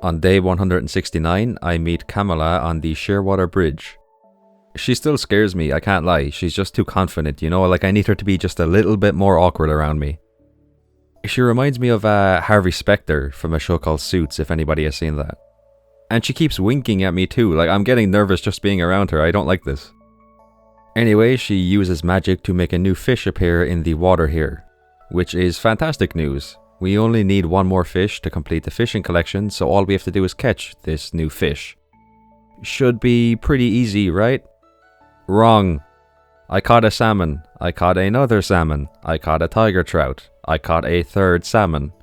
On day 169, I meet Kamala on the Shearwater Bridge. She still scares me, I can't lie. She's just too confident, you know, like I need her to be just a little bit more awkward around me. She reminds me of Harvey Specter from a show called Suits, if anybody has seen that. And she keeps winking at me too, like I'm getting nervous just being around her, I don't like this. Anyway, she uses magic to make a new fish appear in the water here, which is fantastic news. We only need one more fish to complete the fishing collection, so all we have to do is catch this new fish. Should be pretty easy, right? Wrong. I caught a salmon. I caught another salmon. I caught a tiger trout. I caught a third salmon.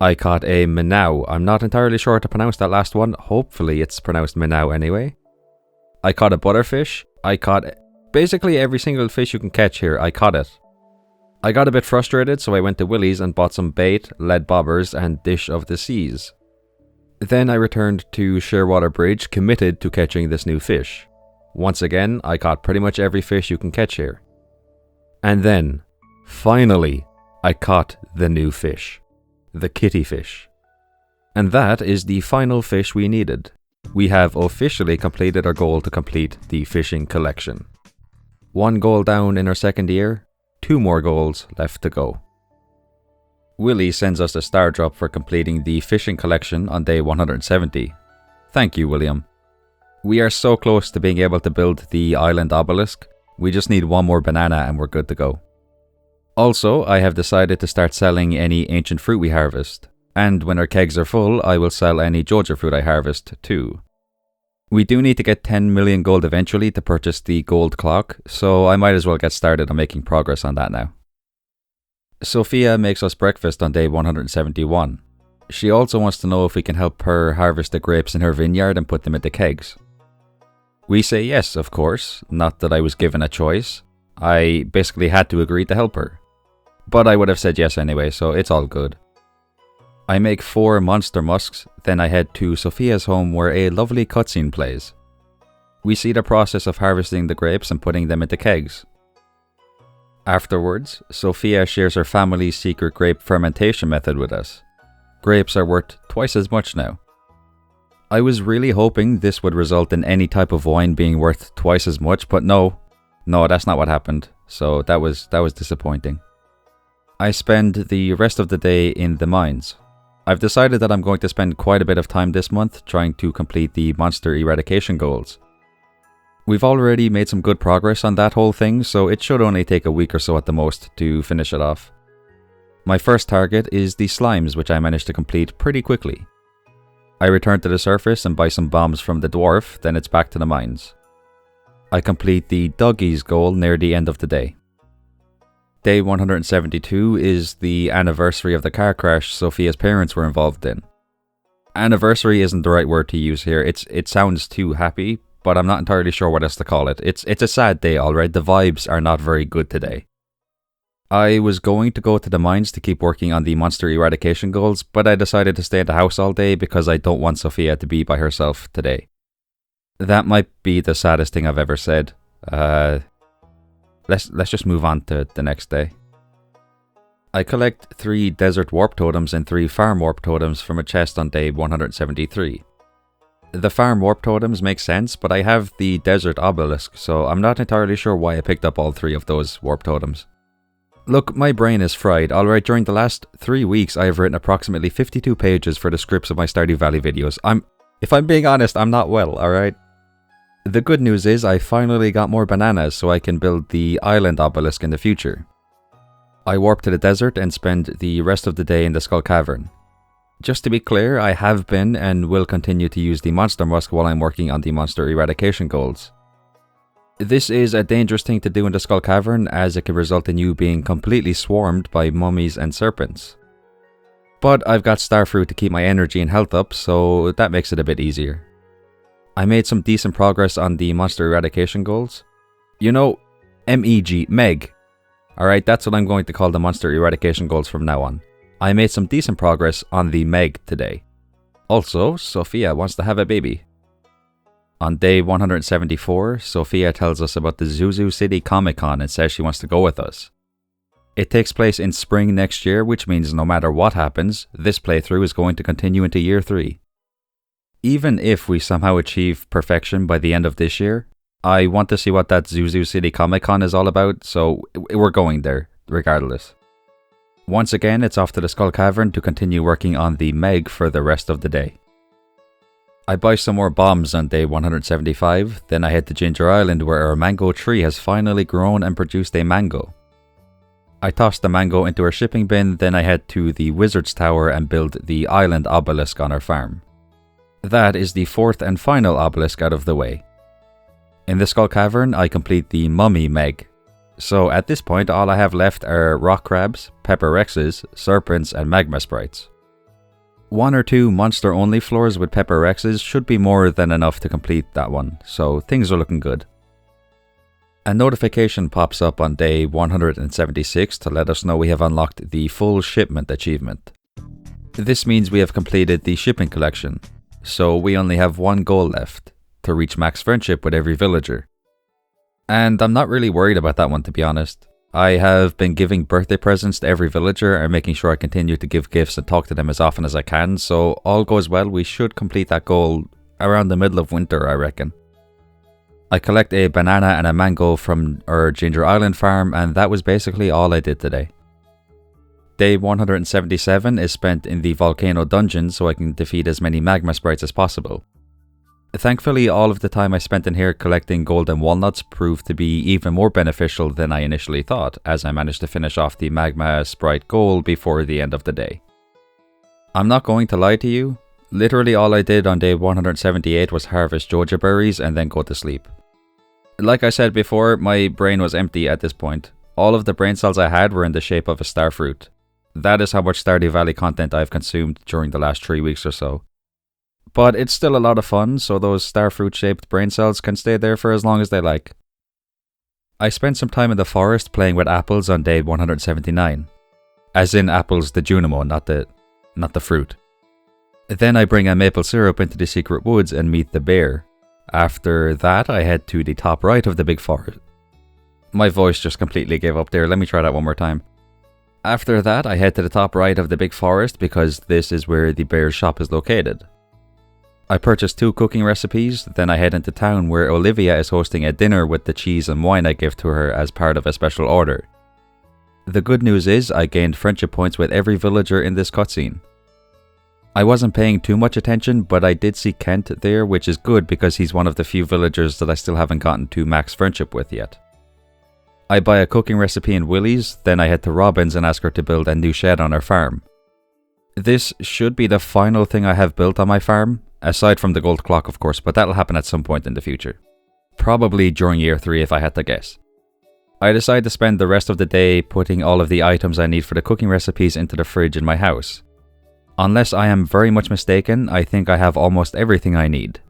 I caught a minnow. I'm not entirely sure how to pronounce that last one. Hopefully it's pronounced minnow anyway. I caught a butterfish. I caught basically every single fish you can catch here. I caught it. I got a bit frustrated, so I went to Willie's and bought some bait, lead bobbers, and dish of the seas. Then I returned to Shearwater Bridge, committed to catching this new fish. Once again, I caught pretty much every fish you can catch here. And then, finally, I caught the new fish. The kitty fish. And that is the final fish we needed. We have officially completed our goal to complete the fishing collection. 1 goal down in our second year, 2 more goals left to go. Willie sends us a star drop for completing the fishing collection on day 170. Thank you, William. We are so close to being able to build the island obelisk. We just need 1 more banana and we're good to go. Also, I have decided to start selling any ancient fruit we harvest. And when our kegs are full, I will sell any Joja fruit I harvest too. We do need to get 10 million gold eventually to purchase the gold clock, so I might as well get started on making progress on that now. Sophia makes us breakfast on day 171. She also wants to know if we can help her harvest the grapes in her vineyard and put them into kegs. We say yes, of course, not that I was given a choice. I basically had to agree to help her. But I would have said yes anyway, so it's all good. I make 4 monster musks, then I head to Sophia's home where a lovely cutscene plays. We see the process of harvesting the grapes and putting them into kegs. Afterwards, Sophia shares her family's secret grape fermentation method with us. Grapes are worth twice as much now. I was really hoping this would result in any type of wine being worth twice as much, but no, that's not what happened, so that was disappointing. I spend the rest of the day in the mines. I've decided that I'm going to spend quite a bit of time this month trying to complete the monster eradication goals. We've already made some good progress on that whole thing, so it should only take a week or so at the most to finish it off. My first target is the slimes, which I managed to complete pretty quickly. I return to the surface and buy some bombs from the dwarf, then it's back to the mines. I complete the doggies goal near the end of the day. Day 172 is the anniversary of the car crash Sophia's parents were involved in. Anniversary isn't the right word to use here, it sounds too happy, but I'm not entirely sure what else to call it. It's a sad day, alright, the vibes are not very good today. I was going to go to the mines to keep working on the monster eradication goals, but I decided to stay at the house all day because I don't want Sophia to be by herself today. That might be the saddest thing I've ever said. Let's just move on to the next day. I collect 3 desert warp totems and 3 farm warp totems from a chest on day 173. The farm warp totems make sense, but I have the desert obelisk, so I'm not entirely sure why I picked up all 3 of those warp totems. Look, my brain is fried. Alright, during the last 3 weeks I have written approximately 52 pages for the scripts of my Stardew Valley videos. If I'm being honest, I'm not well, alright? The good news is I finally got more bananas so I can build the island obelisk in the future. I warp to the desert and spend the rest of the day in the Skull Cavern. Just to be clear, I have been and will continue to use the monster musk while I'm working on the monster eradication goals. This is a dangerous thing to do in the Skull Cavern as it can result in you being completely swarmed by mummies and serpents. But I've got starfruit to keep my energy and health up, so that makes it a bit easier. I made some decent progress on the monster eradication goals. You know, Meg. Alright, that's what I'm going to call the monster eradication goals from now on. I made some decent progress on the Meg today. Also, Sophia wants to have a baby. On day 174, Sophia tells us about the Zuzu City Comic Con and says she wants to go with us. It takes place in spring next year, which means no matter what happens, this playthrough is going to continue into year 3. Even if we somehow achieve perfection by the end of this year, I want to see what that Zuzu City Comic Con is all about, so we're going there, regardless. Once again, it's off to the Skull Cavern to continue working on the Meg for the rest of the day. I buy some more bombs on day 175, then I head to Ginger Island where our mango tree has finally grown and produced a mango. I toss the mango into our shipping bin, then I head to the Wizard's Tower and build the island obelisk on our farm. That is the 4th and final obelisk out of the way. In the Skull Cavern, I complete the mummy Meg. So at this point, all I have left are rock crabs, pepper rexes, serpents, and magma sprites. 1 or 2 monster-only floors with pepper rexes should be more than enough to complete that one, so things are looking good. A notification pops up on day 176 to let us know we have unlocked the full shipment achievement. This means we have completed the shipping collection, so we only have one goal left, to reach max friendship with every villager. And I'm not really worried about that one, to be honest. I have been giving birthday presents to every villager and making sure I continue to give gifts and talk to them as often as I can, so all goes well, we should complete that goal around the middle of winter, I reckon. I collect a banana and a mango from our Ginger Island farm, and that was basically all I did today. Day 177 is spent in the volcano dungeon so I can defeat as many magma sprites as possible. Thankfully, all of the time I spent in here collecting golden walnuts proved to be even more beneficial than I initially thought, as I managed to finish off the magma sprite goal before the end of the day. I'm not going to lie to you, literally all I did on day 178 was harvest Joja berries and then go to sleep. Like I said before, my brain was empty at this point. All of the brain cells I had were in the shape of a starfruit. That is how much Stardew Valley content I've consumed during the last 3 weeks or so. But it's still a lot of fun, so those starfruit-shaped brain cells can stay there for as long as they like. I spent some time in the forest playing with apples on day 179. As in apples the Junimo, not the fruit. Then I bring a maple syrup into the secret woods and meet the bear. After that, I head to the top right of the big forest. My voice just completely gave up there, let me try that one more time. After that, I head to the top right of the big forest because this is where the bear's shop is located. I purchase 2 cooking recipes, then I head into town where Olivia is hosting a dinner with the cheese and wine I give to her as part of a special order. The good news is I gained friendship points with every villager in this cutscene. I wasn't paying too much attention, but I did see Kent there, which is good because he's one of the few villagers that I still haven't gotten to max friendship with yet. I buy a cooking recipe in Willie's, then I head to Robin's and ask her to build a new shed on our farm. This should be the final thing I have built on my farm, aside from the gold clock of course, but that'll happen at some point in the future. Probably during year 3 if I had to guess. I decide to spend the rest of the day putting all of the items I need for the cooking recipes into the fridge in my house. Unless I am very much mistaken, I think I have almost everything I need.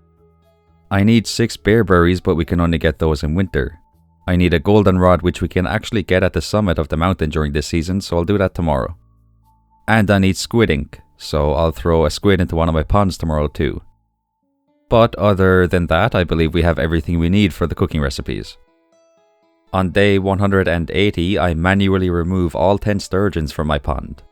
I need 6 bearberries, but we can only get those in winter. I need a goldenrod, which we can actually get at the summit of the mountain during this season, so I'll do that tomorrow. And I need squid ink, so I'll throw a squid into one of my ponds tomorrow too. But other than that, I believe we have everything we need for the cooking recipes. On day 180, I manually remove all 10 sturgeons from my pond.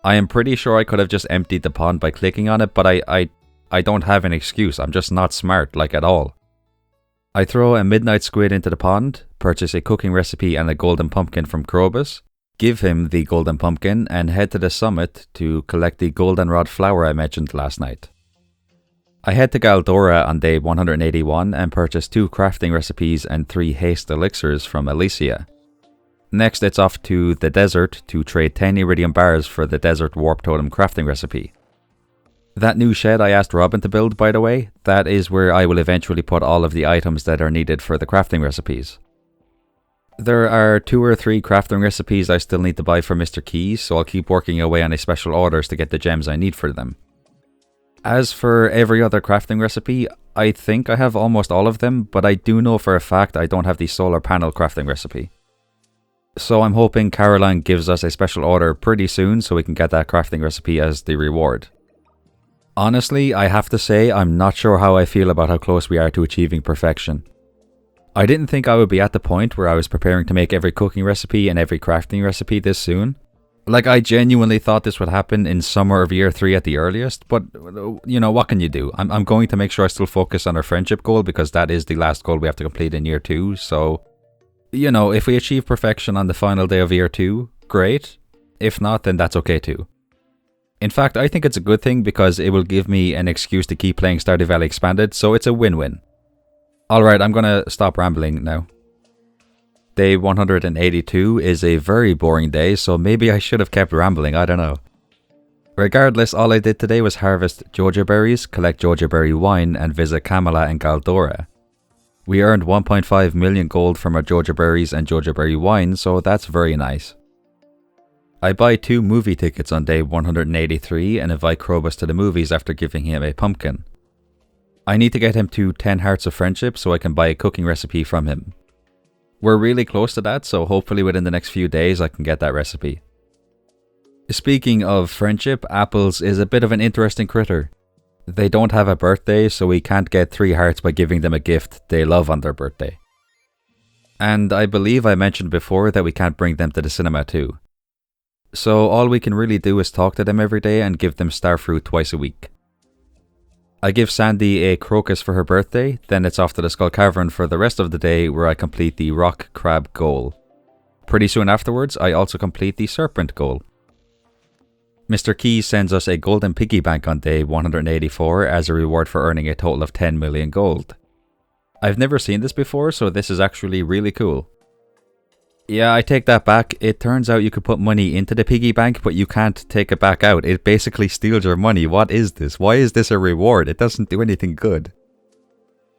I am pretty sure I could have just emptied the pond by clicking on it, but I don't have an excuse, I'm just not smart, like at all. I throw a midnight squid into the pond, purchase a cooking recipe and a golden pumpkin from Krobus, give him the golden pumpkin, and head to the summit to collect the goldenrod flower I mentioned last night. I head to Galdora on day 181 and purchase 2 crafting recipes and 3 haste elixirs from Alicia. Next, it's off to the desert to trade 10 iridium bars for the desert warp totem crafting recipe. That new shed I asked Robin to build, by the way, that is where I will eventually put all of the items that are needed for the crafting recipes. There are 2 or 3 crafting recipes I still need to buy for Mr. Keys, so I'll keep working away on a special orders to get the gems I need for them. As for every other crafting recipe, I think I have almost all of them, but I do know for a fact I don't have the solar panel crafting recipe. So I'm hoping Caroline gives us a special order pretty soon so we can get that crafting recipe as the reward. Honestly, I have to say I'm not sure how I feel about how close we are to achieving perfection. I didn't think I would be at the point where I was preparing to make every cooking recipe and every crafting recipe this soon. Like, I genuinely thought this would happen in summer of year 3 at the earliest, but, you know, what can you do? I'm going to make sure I still focus on our friendship goal, because that is the last goal we have to complete in year 2, so, you know, if we achieve perfection on the final day of year 2, great. If not, then that's okay too. In fact, I think it's a good thing, because it will give me an excuse to keep playing Stardew Valley Expanded, so it's a win-win. Alright, I'm gonna stop rambling now. Day 182 is a very boring day, so maybe I should have kept rambling, I don't know. Regardless, all I did today was harvest Joja berries, collect Joja berry wine, and visit Kamala and Galdora. We earned 1.5 million gold from our Joja berries and Joja berry wine, so that's very nice. I buy 2 movie tickets on day 183 and invite Krobus to the movies after giving him a pumpkin. I need to get him to 10 Hearts of Friendship so I can buy a cooking recipe from him. We're really close to that, so hopefully within the next few days I can get that recipe. Speaking of friendship, Apples is a bit of an interesting critter. They don't have a birthday, so we can't get 3 hearts by giving them a gift they love on their birthday. And I believe I mentioned before that we can't bring them to the cinema too. So all we can really do is talk to them every day and give them starfruit twice a week. I give Sandy a crocus for her birthday, then it's off to the Skull Cavern for the rest of the day, where I complete the rock crab goal. Pretty soon afterwards, I also complete the serpent goal. Mr. Key sends us a golden piggy bank on day 184 as a reward for earning a total of 10 million gold. I've never seen this before, so this is actually really cool. Yeah, I take that back. It turns out you could put money into the piggy bank, but you can't take it back out. It basically steals your money. What is this? Why is this a reward? It doesn't do anything good.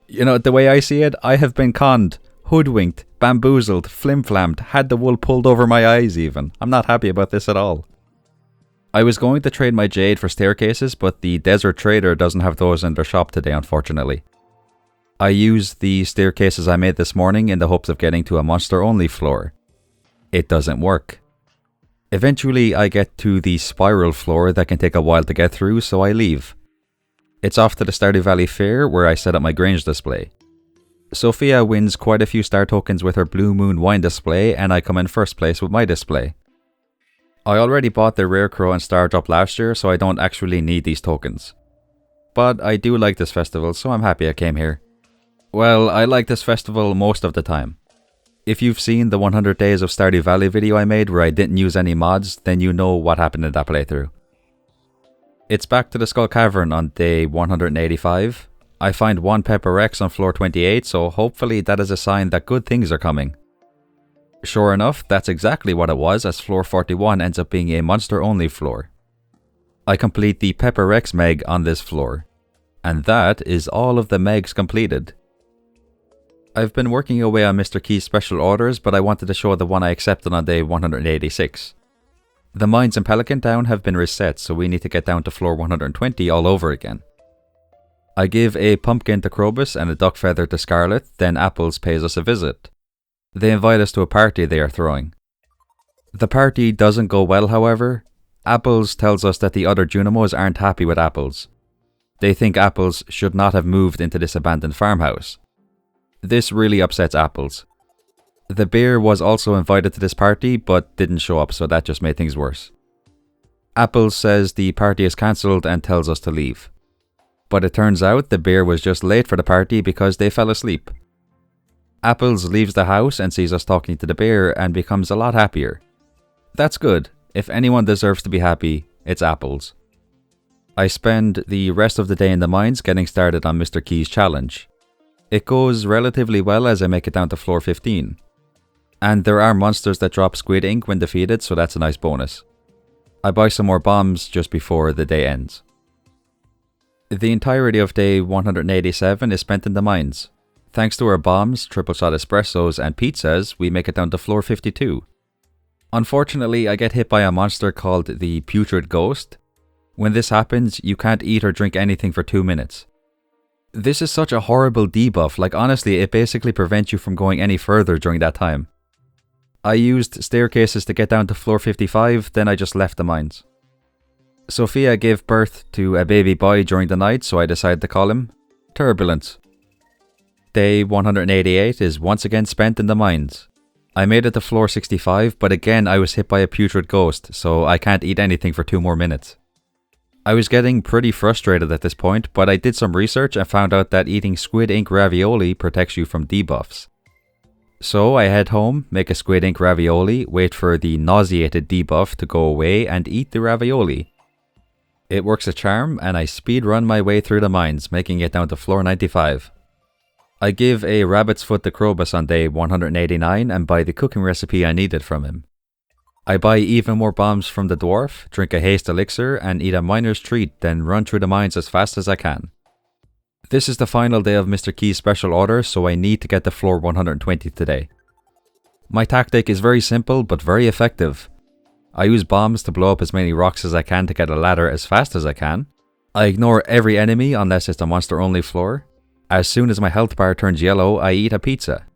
You know, the way I see it, I have been conned, hoodwinked, bamboozled, flim-flammed, had the wool pulled over my eyes even. I'm not happy about this at all. I was going to trade my jade for staircases, but the desert trader doesn't have those in their shop today, unfortunately. I used the staircases I made this morning in the hopes of getting to a monster-only floor. It doesn't work. Eventually, I get to the spiral floor that can take a while to get through, so I leave. It's off to the Stardew Valley Fair, where I set up my Grange display. Sophia wins quite a few star tokens with her Blue Moon wine display, and I come in first place with my display. I already bought the Rare Crow and Star Drop last year, so I don't actually need these tokens. But I do like this festival, so I'm happy I came here. Well, I like this festival most of the time. If you've seen the 100 Days of Stardew Valley video I made where I didn't use any mods, then you know what happened in that playthrough. It's back to the Skull Cavern on day 185. I find 1 Pepper X on floor 28, so hopefully that is a sign that good things are coming. Sure enough, that's exactly what it was, as floor 41 ends up being a monster-only floor. I complete the Pepper X meg on this floor. And that is all of the megs completed. I've been working away on Mr. Key's special orders, but I wanted to show the one I accepted on day 186. The mines in Pelican Town have been reset, so we need to get down to floor 120 all over again. I give a pumpkin to Krobus and a duck feather to Scarlet, then Apples pays us a visit. They invite us to a party they are throwing. The party doesn't go well, however. Apples tells us that the other Junimos aren't happy with Apples. They think Apples should not have moved into this abandoned farmhouse. This really upsets Apples. The bear was also invited to this party, but didn't show up, so that just made things worse. Apples says the party is cancelled and tells us to leave. But it turns out the bear was just late for the party because they fell asleep. Apples leaves the house and sees us talking to the bear and becomes a lot happier. That's good. If anyone deserves to be happy, it's Apples. I spend the rest of the day in the mines getting started on Mr. Key's challenge. It goes relatively well as I make it down to floor 15. And there are monsters that drop squid ink when defeated, so that's a nice bonus. I buy some more bombs just before the day ends. The entirety of day 187 is spent in the mines. Thanks to our bombs, triple shot espressos, and pizzas, we make it down to floor 52. Unfortunately, I get hit by a monster called the Putrid Ghost. When this happens, you can't eat or drink anything for 2 minutes. This is such a horrible debuff, like honestly, it basically prevents you from going any further during that time. I used staircases to get down to floor 55, then I just left the mines. Sophia gave birth to a baby boy during the night, so I decided to call him Turbulence. Day 188 is once again spent in the mines. I made it to floor 65, but again I was hit by a putrid ghost, so I can't eat anything for 2 more minutes. I was getting pretty frustrated at this point, but I did some research and found out that eating squid ink ravioli protects you from debuffs. So I head home, make a squid ink ravioli, wait for the nauseated debuff to go away and eat the ravioli. It works a charm and I speed run my way through the mines, making it down to floor 95. I give a rabbit's foot to Krobus on day 189 and buy the cooking recipe I needed from him. I buy even more bombs from the dwarf, drink a haste elixir and eat a miner's treat, then run through the mines as fast as I can. This is the final day of Mr. Key's special order, so I need to get to floor 120 today. My tactic is very simple but very effective. I use bombs to blow up as many rocks as I can to get a ladder as fast as I can. I ignore every enemy unless it's a monster only floor. As soon as my health bar turns yellow, I eat a pizza.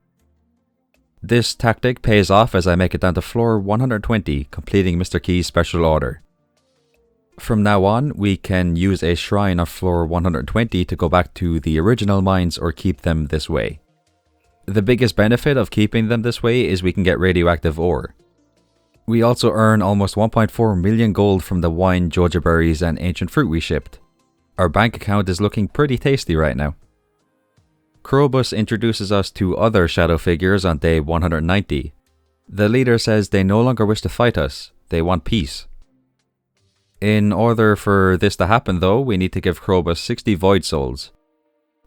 This tactic pays off as I make it down to floor 120, completing Mr. Key's special order. From now on, we can use a shrine on floor 120 to go back to the original mines or keep them this way. The biggest benefit of keeping them this way is we can get radioactive ore. We also earn almost 1.4 million gold from the wine, joja berries and ancient fruit we shipped. Our bank account is looking pretty tasty right now. Krobus introduces us to other shadow figures on day 190. The leader says they no longer wish to fight us, they want peace. In order for this to happen though, we need to give Krobus 60 void souls.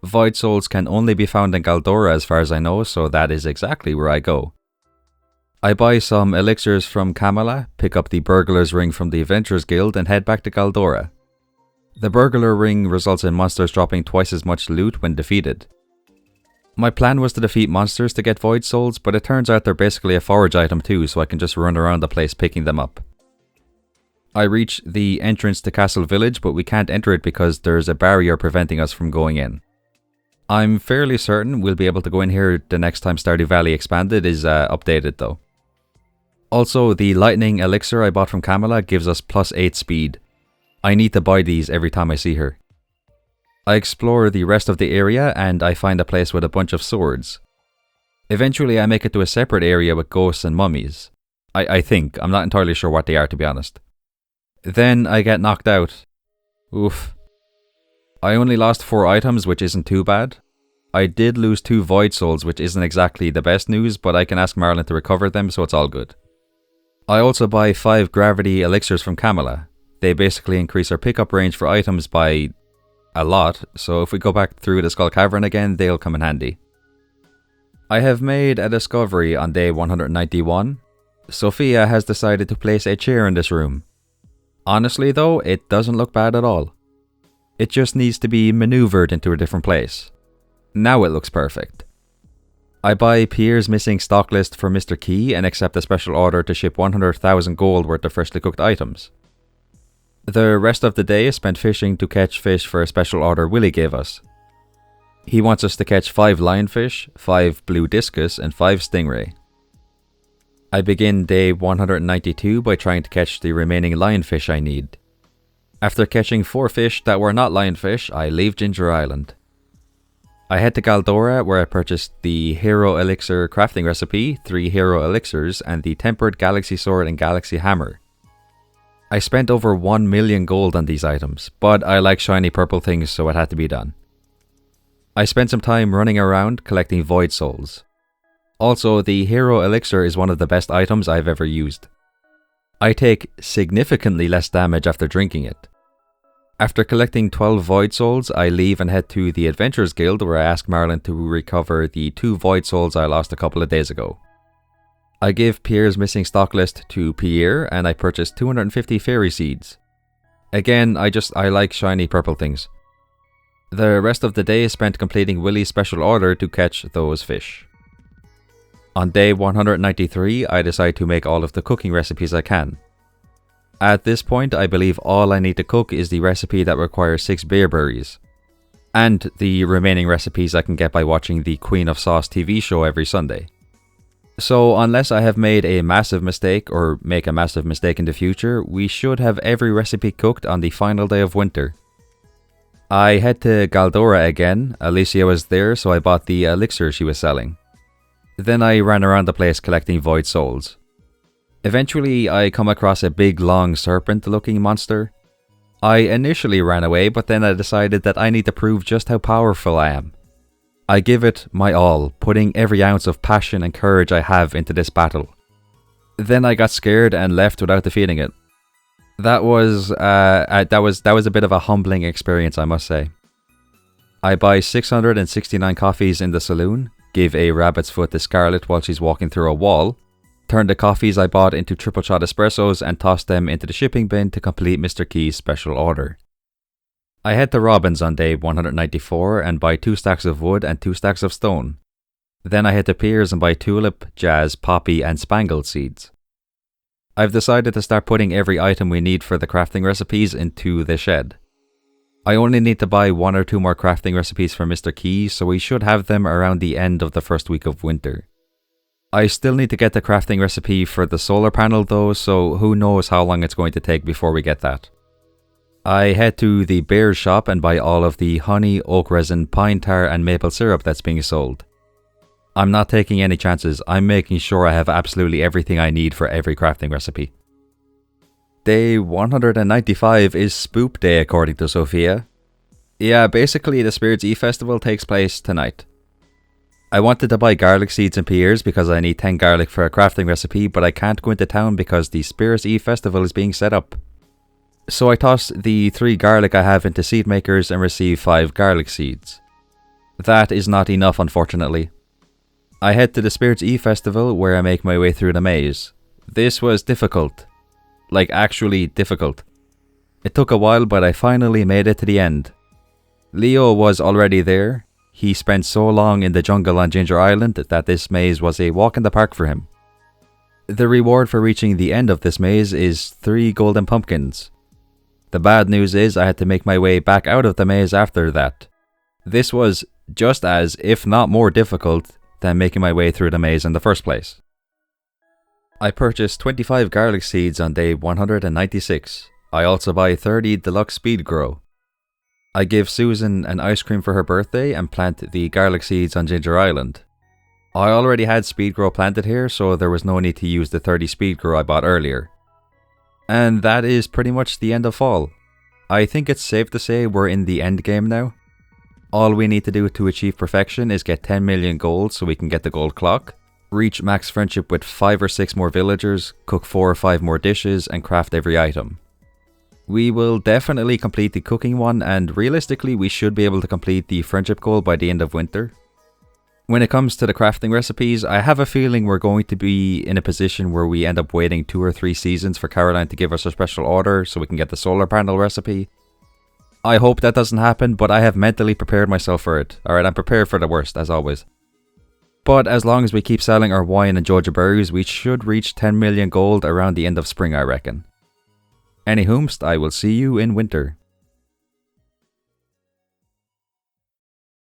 Void souls can only be found in Galdora as far as I know, so that is exactly where I go. I buy some elixirs from Kamala, pick up the burglar's ring from the Adventurers Guild and head back to Galdora. The burglar ring results in monsters dropping twice as much loot when defeated. My plan was to defeat monsters to get void souls, but it turns out they're basically a forage item too, so I can just run around the place picking them up. I reach the entrance to Castle Village, but we can't enter it because there's a barrier preventing us from going in. I'm fairly certain we'll be able to go in here the next time Stardew Valley Expanded is updated though. Also, the lightning elixir I bought from Kamala gives us +8 speed. I need to buy these every time I see her. I explore the rest of the area and I find a place with a bunch of swords. Eventually I make it to a separate area with ghosts and mummies. I think. I'm not entirely sure what they are, to be honest. Then I get knocked out. Oof. I only lost 4 items, which isn't too bad. I did lose 2 void souls, which isn't exactly the best news, but I can ask Marlin to recover them, so it's all good. I also buy 5 gravity elixirs from Kamala. They basically increase our pickup range for items by a lot, so if we go back through the Skull Cavern again, they'll come in handy. I have made a discovery on day 191. Sophia has decided to place a chair in this room. Honestly though, it doesn't look bad at all. It just needs to be maneuvered into a different place. Now it looks perfect. I buy Pierre's missing stock list for Mr. Key and accept a special order to ship 100,000 gold worth of freshly cooked items. The rest of the day is spent fishing to catch fish for a special order Willie gave us. He wants us to catch 5 lionfish, 5 blue discus and 5 stingray. I begin day 192 by trying to catch the remaining lionfish I need. After catching 4 fish that were not lionfish, I leave Ginger Island. I head to Galdora where I purchased the Hero Elixir crafting recipe, 3 Hero Elixirs and the Tempered Galaxy Sword and Galaxy Hammer. I spent over 1 million gold on these items, but I like shiny purple things so it had to be done. I spent some time running around collecting void souls. Also, the Hero Elixir is one of the best items I've ever used. I take significantly less damage after drinking it. After collecting 12 void souls, I leave and head to the Adventurers Guild where I ask Marlin to recover the 2 void souls I lost a couple of days ago. I give Pierre's missing stock list to Pierre and I purchase 250 fairy seeds. Again, I like shiny purple things. The rest of the day is spent completing Willie's special order to catch those fish. On day 193, I decide to make all of the cooking recipes I can. At this point, I believe all I need to cook is the recipe that requires 6 bearberries. And the remaining recipes I can get by watching the Queen of Sauce TV show every Sunday. So unless I have made a massive mistake or make a massive mistake in the future, we should have every recipe cooked on the final day of winter. I head to Galdora again. Alicia was there, so I bought the elixir she was selling. Then I ran around the place collecting void souls. Eventually, I come across a big long serpent-looking monster. I initially ran away, but then I decided that I need to prove just how powerful I am. I give it my all, putting every ounce of passion and courage I have into this battle. Then I got scared and left without defeating it. That was a bit of a humbling experience, I must say. I buy 669 coffees in the saloon, give a rabbit's foot to Scarlet while she's walking through a wall, turn the coffees I bought into triple shot espressos and toss them into the shipping bin to complete Mr. Key's special order. I head to Robin's on day 194 and buy 2 stacks of wood and 2 stacks of stone. Then I head to Piers and buy tulip, jazz, poppy and spangled seeds. I've decided to start putting every item we need for the crafting recipes into the shed. I only need to buy 1 or 2 more crafting recipes for Mr. Key, so we should have them around the end of the first week of winter. I still need to get the crafting recipe for the solar panel though, so who knows how long it's going to take before we get that. I head to the bear's shop and buy all of the honey, oak resin, pine tar and maple syrup that's being sold. I'm not taking any chances, I'm making sure I have absolutely everything I need for every crafting recipe. Day 195 is Spoop Day according to Sophia. Yeah, basically the Spirits E Festival takes place tonight. I wanted to buy garlic seeds and pears because I need 10 garlic for a crafting recipe, but I can't go into town because the Spirits E Festival is being set up. So I toss the 3 garlic I have into seed makers and receive 5 garlic seeds. That is not enough, unfortunately. I head to the Spirits E Festival where I make my way through the maze. This was difficult. Like actually difficult. It took a while, but I finally made it to the end. Leo was already there. He spent so long in the jungle on Ginger Island that this maze was a walk in the park for him. The reward for reaching the end of this maze is 3 golden pumpkins. The bad news is I had to make my way back out of the maze after that. This was just as, if not more difficult, than making my way through the maze in the first place. I purchased 25 garlic seeds on day 196. I also buy 30 deluxe speed grow. I give Susan an ice cream for her birthday and plant the garlic seeds on Ginger Island. I already had speed grow planted here, so there was no need to use the 30 speed grow I bought earlier. And that is pretty much the end of fall. I think it's safe to say we're in the end game now. All we need to do to achieve perfection is get 10 million gold so we can get the gold clock, reach max friendship with 5 or 6 more villagers, cook 4 or 5 more dishes and craft every item. We will definitely complete the cooking one, and realistically we should be able to complete the friendship goal by the end of winter. When it comes to the crafting recipes, I have a feeling we're going to be in a position where we end up waiting 2 or 3 seasons for Caroline to give us a special order so we can get the solar panel recipe. I hope that doesn't happen, but I have mentally prepared myself for it. Alright, I'm prepared for the worst, as always. But as long as we keep selling our wine and Georgia berries, we should reach 10 million gold around the end of spring, I reckon. Anyhoomst, I will see you in winter.